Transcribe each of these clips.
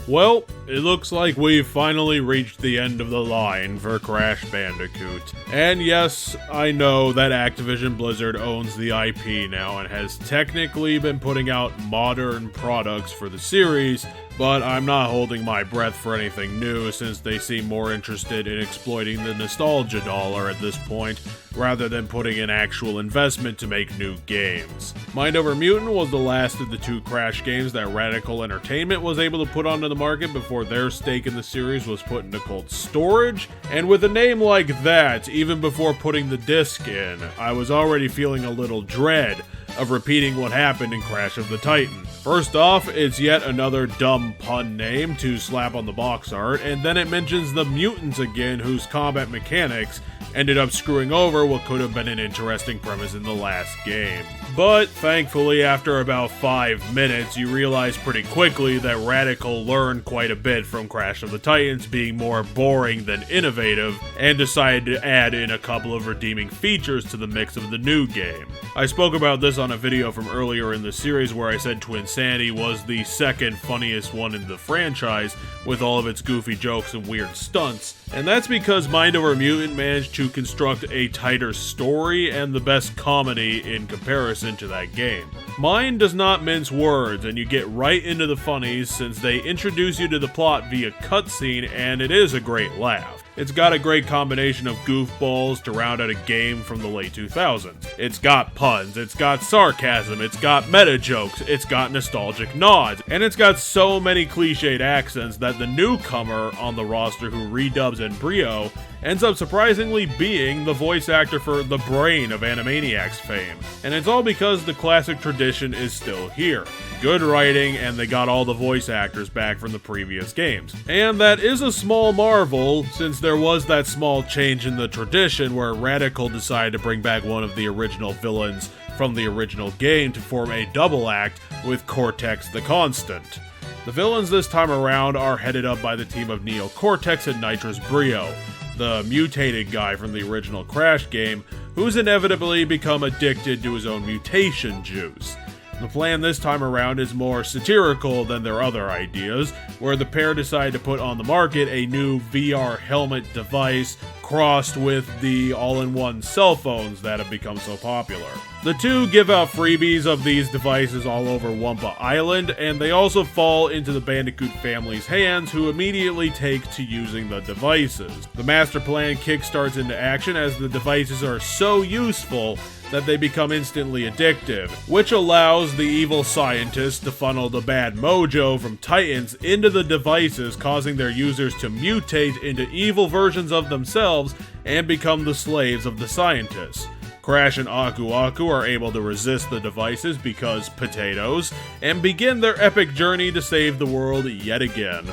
Well, it looks like we've finally reached the end of the line for Crash Bandicoot. And yes, I know that Activision Blizzard owns the IP now and has technically been putting out modern products for the series, but I'm not holding my breath for anything new since they seem more interested in exploiting the nostalgia dollar at this point, rather than putting in actual investment to make new games. Mind Over Mutant was the last of the two Crash games that Radical Entertainment was able to put onto the market before their stake in the series was put into cold storage, and with a name like that, even before putting the disc in, I was already feeling a little dread of repeating what happened in Crash of the Titan. First off, it's yet another dumb pun name to slap on the box art, and then it mentions the mutants again, whose combat mechanics ended up screwing over what could have been an interesting premise in the last game. But thankfully, after about 5 minutes, you realize pretty quickly that Radical learned quite a bit from Crash of the Titans being more boring than innovative, and decided to add in a couple of redeeming features to the mix of the new game. I spoke about this on a video from earlier in the series where I said Twinsanity was the second funniest one in the franchise, with all of its goofy jokes and weird stunts, and that's because Mind Over Mutant managed to construct a tighter story and the best comedy in comparison to that game. Mind does not mince words, and you get right into the funnies since they introduce you to the plot via cutscene, and it is a great laugh. It's got a great combination of goofballs to round out a game from the late 2000s. It's got puns, it's got sarcasm, it's got meta jokes, it's got nostalgic nods, and it's got so many cliched accents that the newcomer on the roster who redubs Embryo ends up surprisingly being the voice actor for the brain of Animaniacs fame. And it's all because the classic tradition is still here. Good writing, and they got all the voice actors back from the previous games. And that is a small marvel, since there was that small change in the tradition where Radical decided to bring back one of the original villains from the original game to form a double act with Cortex the Constant. The villains this time around are headed up by the team of Neo Cortex and Nitrous Brio, the mutated guy from the original Crash game, who's inevitably become addicted to his own mutation juice. The plan this time around is more satirical than their other ideas, where the pair decide to put on the market a new VR helmet device crossed with the all-in-one cell phones that have become so popular. The two give out freebies of these devices all over Wumpa Island, and they also fall into the Bandicoot family's hands, who immediately take to using the devices. The master plan kickstarts into action as the devices are so useful that they become instantly addictive, which allows the evil scientists to funnel the bad mojo from Titans into the devices, causing their users to mutate into evil versions of themselves and become the slaves of the scientists. Crash and Aku Aku are able to resist the devices because potatoes, and begin their epic journey to save the world yet again.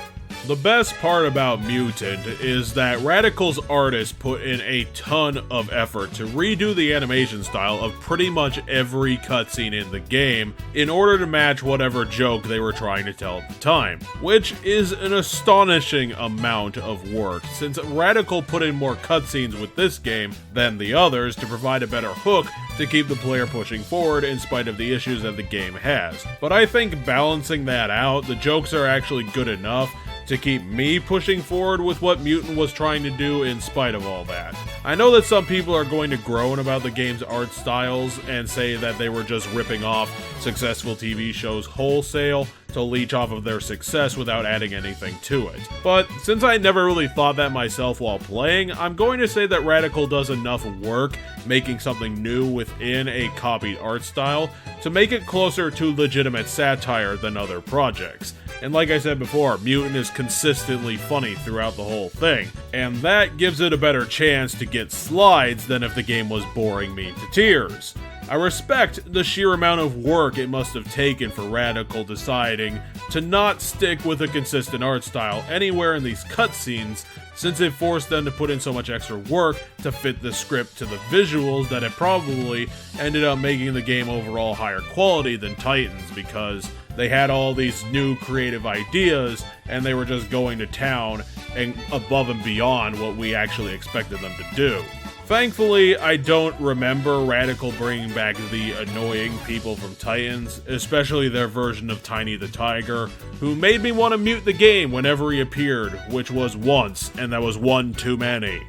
The best part about Mutant is that Radical's artists put in a ton of effort to redo the animation style of pretty much every cutscene in the game in order to match whatever joke they were trying to tell at the time, which is an astonishing amount of work since Radical put in more cutscenes with this game than the others to provide a better hook to keep the player pushing forward in spite of the issues that the game has. But I think balancing that out, the jokes are actually good enough to keep me pushing forward with what Mutant was trying to do in spite of all that. I know that some people are going to groan about the game's art styles and say that they were just ripping off successful TV shows wholesale to leech off of their success without adding anything to it. But since I never really thought that myself while playing, I'm going to say that Radical does enough work making something new within a copied art style to make it closer to legitimate satire than other projects. And like I said before, Mutant is consistently funny throughout the whole thing, and that gives it a better chance to get slides than if the game was boring me to tears. I respect the sheer amount of work it must have taken for Radical deciding to not stick with a consistent art style anywhere in these cutscenes, since it forced them to put in so much extra work to fit the script to the visuals that it probably ended up making the game overall higher quality than Titans, because they had all these new creative ideas and they were just going to town and above and beyond what we actually expected them to do. Thankfully, I don't remember Radical bringing back the annoying people from Titans, especially their version of Tiny the Tiger, who made me want to mute the game whenever he appeared, which was once, and that was one too many.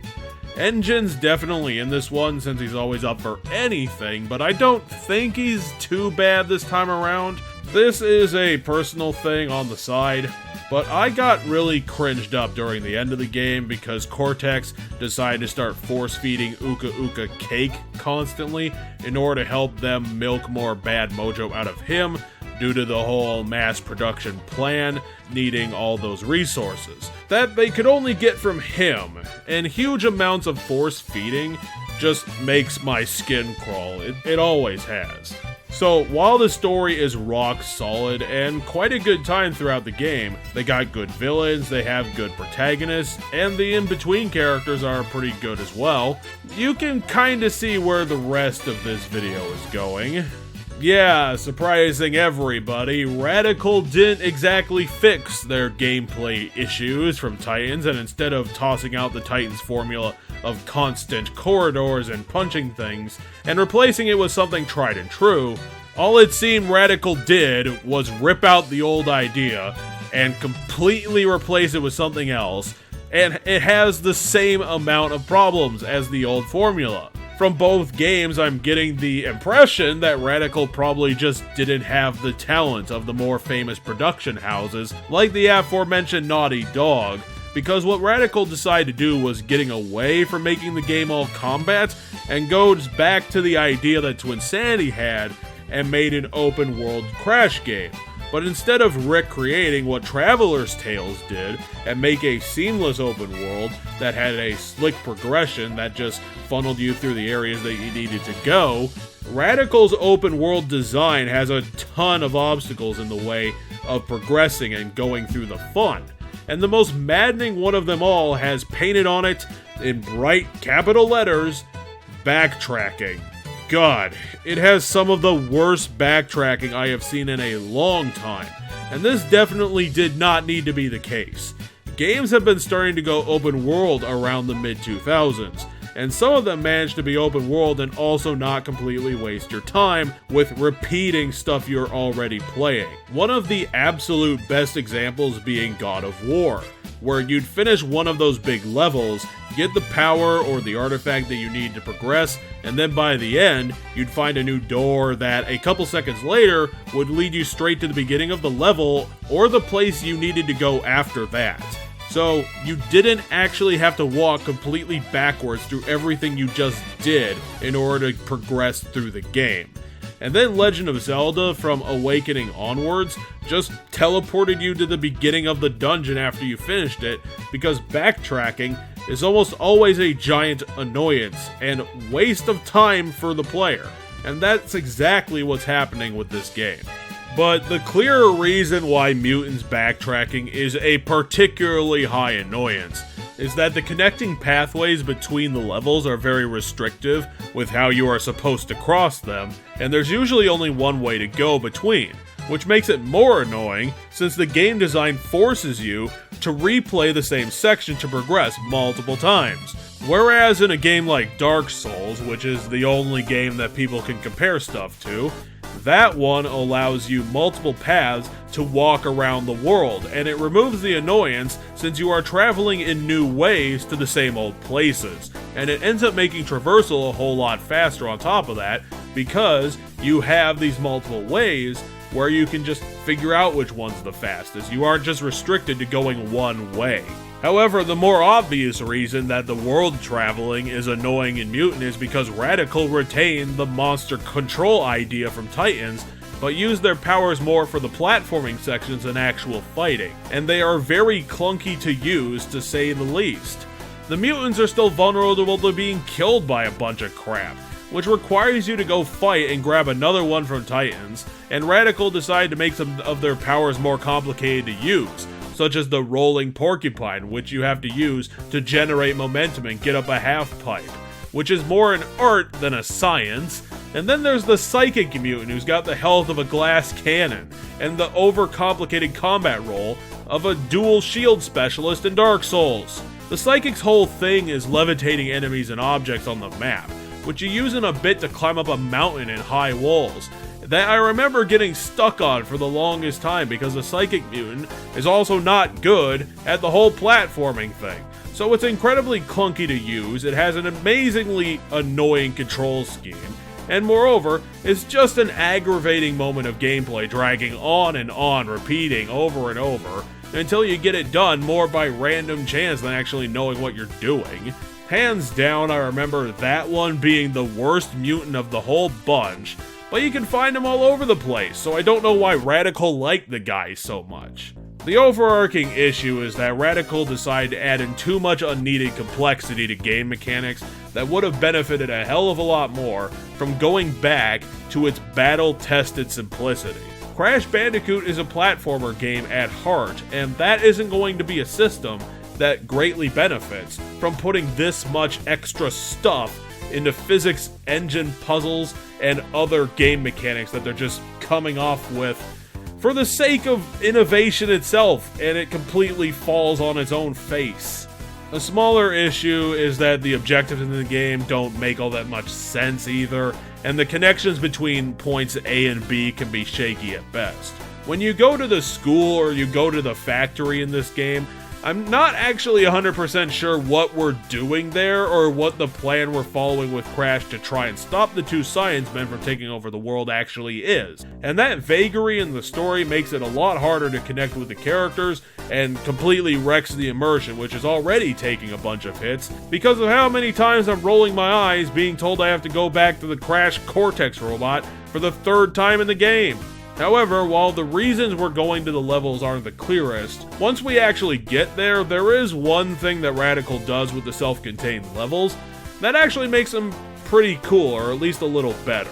Engine's definitely in this one since he's always up for anything, but I don't think he's too bad this time around. This is a personal thing on the side, but I got really cringed up during the end of the game because Cortex decided to start force-feeding Uka Uka cake constantly in order to help them milk more bad mojo out of him due to the whole mass production plan needing all those resources that they could only get from him, and huge amounts of force-feeding just makes my skin crawl. It always has. So, while the story is rock solid and quite a good time throughout the game, they got good villains, they have good protagonists, and the in-between characters are pretty good as well, you can kinda see where the rest of this video is going. Yeah, surprising everybody, Radical didn't exactly fix their gameplay issues from Titans, and instead of tossing out the Titans formula of constant corridors and punching things, and replacing it with something tried and true, all it seemed Radical did was rip out the old idea and completely replace it with something else, and it has the same amount of problems as the old formula. From both games, I'm getting the impression that Radical probably just didn't have the talent of the more famous production houses, like the aforementioned Naughty Dog, because what Radical decided to do was getting away from making the game all combat and goes back to the idea that Twinsanity had and made an open world Crash game. But instead of recreating what Traveler's Tales did and make a seamless open world that had a slick progression that just funneled you through the areas that you needed to go, Radical's open world design has a ton of obstacles in the way of progressing and going through the fun. And the most maddening one of them all has painted on it in bright capital letters, backtracking. God, it has some of the worst backtracking I have seen in a long time, and this definitely did not need to be the case. Games have been starting to go open world around the mid-2000s, and some of them managed to be open world and also not completely waste your time with repeating stuff you're already playing. One of the absolute best examples being God of War, where you'd finish one of those big levels, get the power or the artifact that you need to progress, and then by the end, you'd find a new door that a couple seconds later would lead you straight to the beginning of the level or the place you needed to go after that. So you didn't actually have to walk completely backwards through everything you just did in order to progress through the game. And then Legend of Zelda from Awakening onwards just teleported you to the beginning of the dungeon after you finished it, because backtracking is almost always a giant annoyance and waste of time for the player. And that's exactly what's happening with this game. But the clearer reason why Mutant's backtracking is a particularly high annoyance is that the connecting pathways between the levels are very restrictive with how you are supposed to cross them, and there's usually only one way to go between, which makes it more annoying since the game design forces you to replay the same section to progress multiple times. Whereas in a game like Dark Souls, which is the only game that people can compare stuff to, that one allows you multiple paths to walk around the world, and it removes the annoyance since you are traveling in new ways to the same old places, and it ends up making traversal a whole lot faster on top of that, because you have these multiple ways where you can just figure out which one's the fastest. You aren't just restricted to going one way. However, the more obvious reason that the world traveling is annoying in Mutant is because Radical retained the monster control idea from Titans, but use their powers more for the platforming sections than actual fighting, and they are very clunky to use, to say the least. The mutants are still vulnerable to being killed by a bunch of crap, which requires you to go fight and grab another one from Titans, and Radical decided to make some of their powers more complicated to use, such as the rolling porcupine, which you have to use to generate momentum and get up a half pipe, which is more an art than a science. And then there's the psychic mutant who's got the health of a glass cannon, and the overcomplicated combat role of a dual shield specialist in Dark Souls. The Psychic's whole thing is levitating enemies and objects on the map, which you use in a bit to climb up a mountain and high walls, that I remember getting stuck on for the longest time because the Psychic Mutant is also not good at the whole platforming thing. So it's incredibly clunky to use, it has an amazingly annoying control scheme, and moreover, it's just an aggravating moment of gameplay dragging on and on, repeating over and over, until you get it done more by random chance than actually knowing what you're doing. Hands down, I remember that one being the worst mutant of the whole bunch, but you can find him all over the place, so I don't know why Radical liked the guy so much. The overarching issue is that Radical decided to add in too much unneeded complexity to game mechanics that would have benefited a hell of a lot more from going back to its battle-tested simplicity. Crash Bandicoot is a platformer game at heart, and that isn't going to be a system that greatly benefits from putting this much extra stuff into physics, engine puzzles, and other game mechanics that they're just coming off with for the sake of innovation itself, and it completely falls on its own face. A smaller issue is that the objectives in the game don't make all that much sense either, and the connections between points A and B can be shaky at best. When you go to the school or you go to the factory in this game, I'm not actually 100% sure what we're doing there or what the plan we're following with Crash to try and stop the two science men from taking over the world actually is. And that vagary in the story makes it a lot harder to connect with the characters and completely wrecks the immersion, which is already taking a bunch of hits because of how many times I'm rolling my eyes being told I have to go back to the Crash Cortex robot for the third time in the game. However, while the reasons we're going to the levels aren't the clearest, once we actually get there, there is one thing that Radical does with the self-contained levels that actually makes them pretty cool, or at least a little better.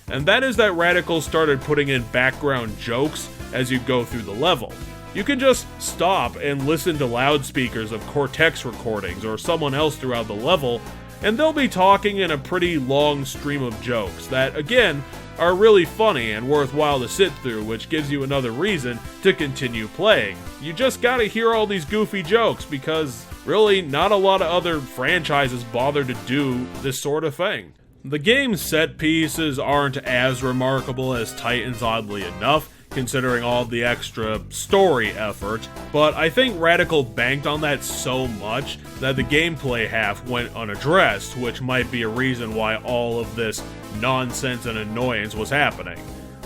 And that is that Radical started putting in background jokes as you go through the level. You can just stop and listen to loudspeakers of Cortex recordings or someone else throughout the level, and they'll be talking in a pretty long stream of jokes that, again, are really funny and worthwhile to sit through, which gives you another reason to continue playing. You just gotta hear all these goofy jokes because, really, not a lot of other franchises bother to do this sort of thing. The game's set pieces aren't as remarkable as Titan's, oddly enough, considering all the extra story effort, but I think Radical banked on that so much that the gameplay half went unaddressed, which might be a reason why all of this nonsense and annoyance was happening.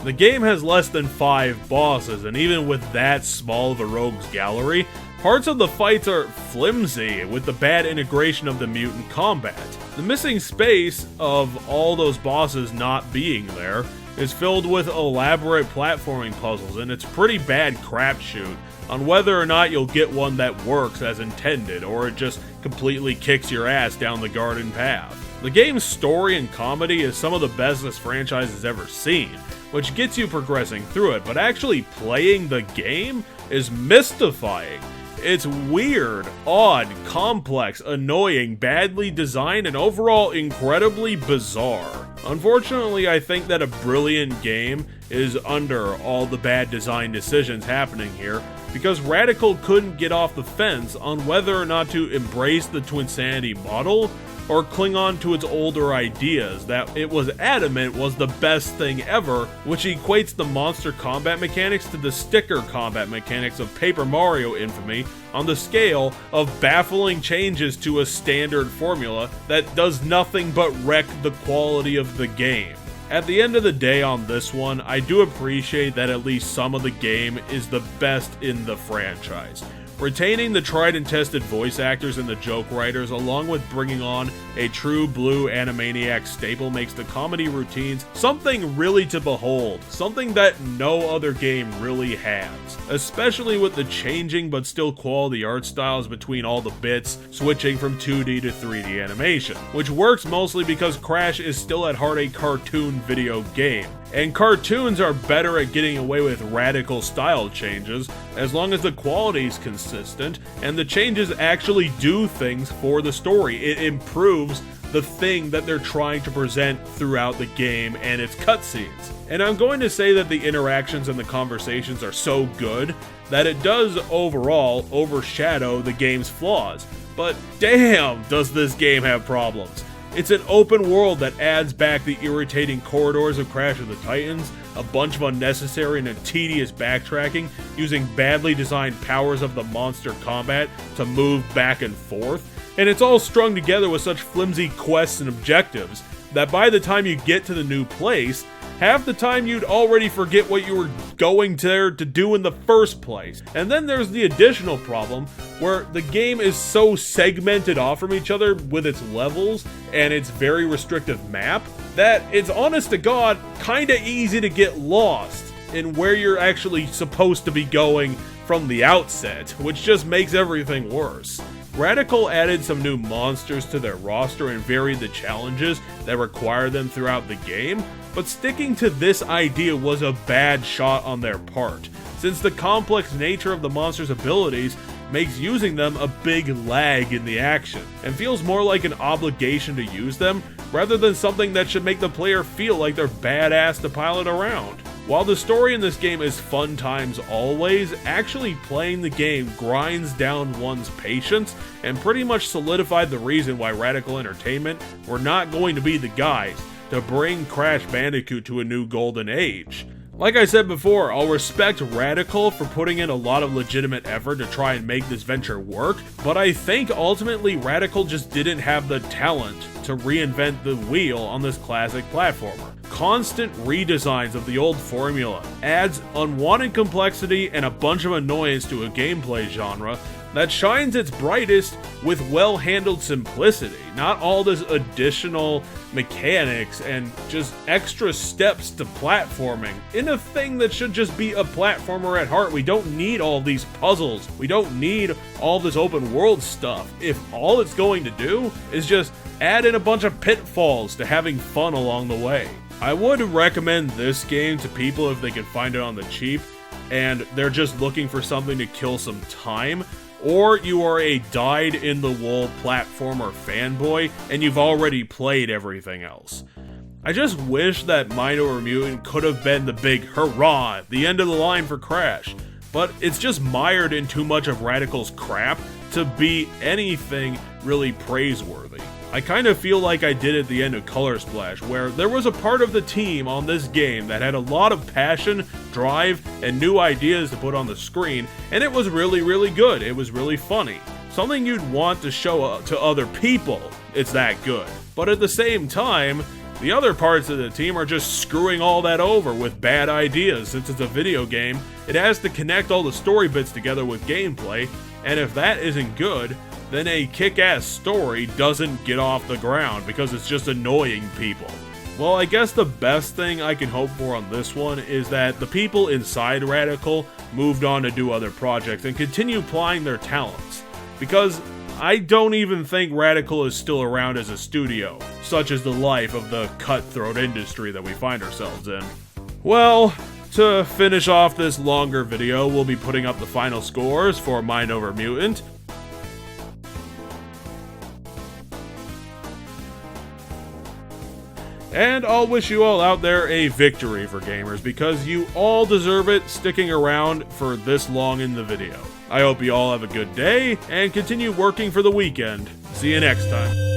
The game has less than 5 bosses, and even with that small of a rogues gallery, parts of the fights are flimsy with the bad integration of the mutant combat. The missing space of all those bosses not being there is filled with elaborate platforming puzzles, and it's pretty bad crapshoot on whether or not you'll get one that works as intended, or it just completely kicks your ass down the garden path. The game's story and comedy is some of the best this franchise has ever seen, which gets you progressing through it, but actually playing the game is mystifying. It's weird, odd, complex, annoying, badly designed, and overall incredibly bizarre. Unfortunately, I think that a brilliant game is under all the bad design decisions happening here, because Radical couldn't get off the fence on whether or not to embrace the Twinsanity model or cling on to its older ideas that it was adamant was the best thing ever, which equates the monster combat mechanics to the sticker combat mechanics of Paper Mario infamy on the scale of baffling changes to a standard formula that does nothing but wreck the quality of the game. At the end of the day on this one, I do appreciate that at least some of the game is the best in the franchise. Retaining the tried and tested voice actors and the joke writers, along with bringing on a true blue Animaniac staple, makes the comedy routines something really to behold, something that no other game really has, especially with the changing but still quality art styles between all the bits, switching from 2D to 3D animation, which works mostly because Crash is still at heart a cartoon video game. And cartoons are better at getting away with radical style changes as long as the quality is consistent and the changes actually do things for the story. It improves the thing that they're trying to present throughout the game and its cutscenes. And I'm going to say that the interactions and the conversations are so good that it does overall overshadow the game's flaws. but damn does this game have problems. It's an open world that adds back the irritating corridors of Crash of the Titans, a bunch of unnecessary and tedious backtracking, using badly designed powers of the monster combat to move back and forth, and it's all strung together with such flimsy quests and objectives that by the time you get to the new place, half the time you'd already forget what you were going there to do in the first place. And then there's the additional problem where the game is so segmented off from each other with its levels and its very restrictive map that it's honest to God kinda easy to get lost in where you're actually supposed to be going from the outset, which just makes everything worse. Radical added some new monsters to their roster and varied the challenges that require them throughout the game, but sticking to this idea was a bad shot on their part, since the complex nature of the monsters' abilities makes using them a big lag in the action, and feels more like an obligation to use them rather than something that should make the player feel like they're badass to pilot around. While the story in this game is fun times always, actually playing the game grinds down one's patience and pretty much solidified the reason why Radical Entertainment were not going to be the guys to bring Crash Bandicoot to a new golden age. Like I said before, I'll respect Radical for putting in a lot of legitimate effort to try and make this venture work, but I think ultimately Radical just didn't have the talent to reinvent the wheel on this classic platformer. Constant redesigns of the old formula adds unwanted complexity and a bunch of annoyance to a gameplay genre that shines its brightest with well-handled simplicity, not all this additional mechanics and just extra steps to platforming in a thing that should just be a platformer at heart. We don't need all these puzzles. We don't need all this open world stuff. If all it's going to do is just add in a bunch of pitfalls to having fun along the way. I would recommend this game to people if they can find it on the cheap and they're just looking for something to kill some time, or you are a dyed-in-the-wool platformer fanboy and you've already played everything else. I just wish that Mind Over Mutant could have been the big hurrah, the end of the line for Crash, but it's just mired in too much of Radical's crap to be anything really praiseworthy. I kind of feel like I did at the end of Color Splash, where there was a part of the team on this game that had a lot of passion, drive, and new ideas to put on the screen, and it was really, really good. It was really funny. Something you'd want to show to other people, it's that good. But at the same time, the other parts of the team are just screwing all that over with bad ideas. Since it's a video game, it has to connect all the story bits together with gameplay, and if that isn't good, then a kick-ass story doesn't get off the ground because it's just annoying people. Well, I guess the best thing I can hope for on this one is that the people inside Radical moved on to do other projects and continue applying their talents, because I don't even think Radical is still around as a studio. Such is the life of the cutthroat industry that we find ourselves in. Well, to finish off this longer video, we'll be putting up the final scores for Mind Over Mutant. And I'll wish you all out there a victory for gamers, because you all deserve it sticking around for this long in the video. I hope you all have a good day, and continue working for the weekend. See you next time.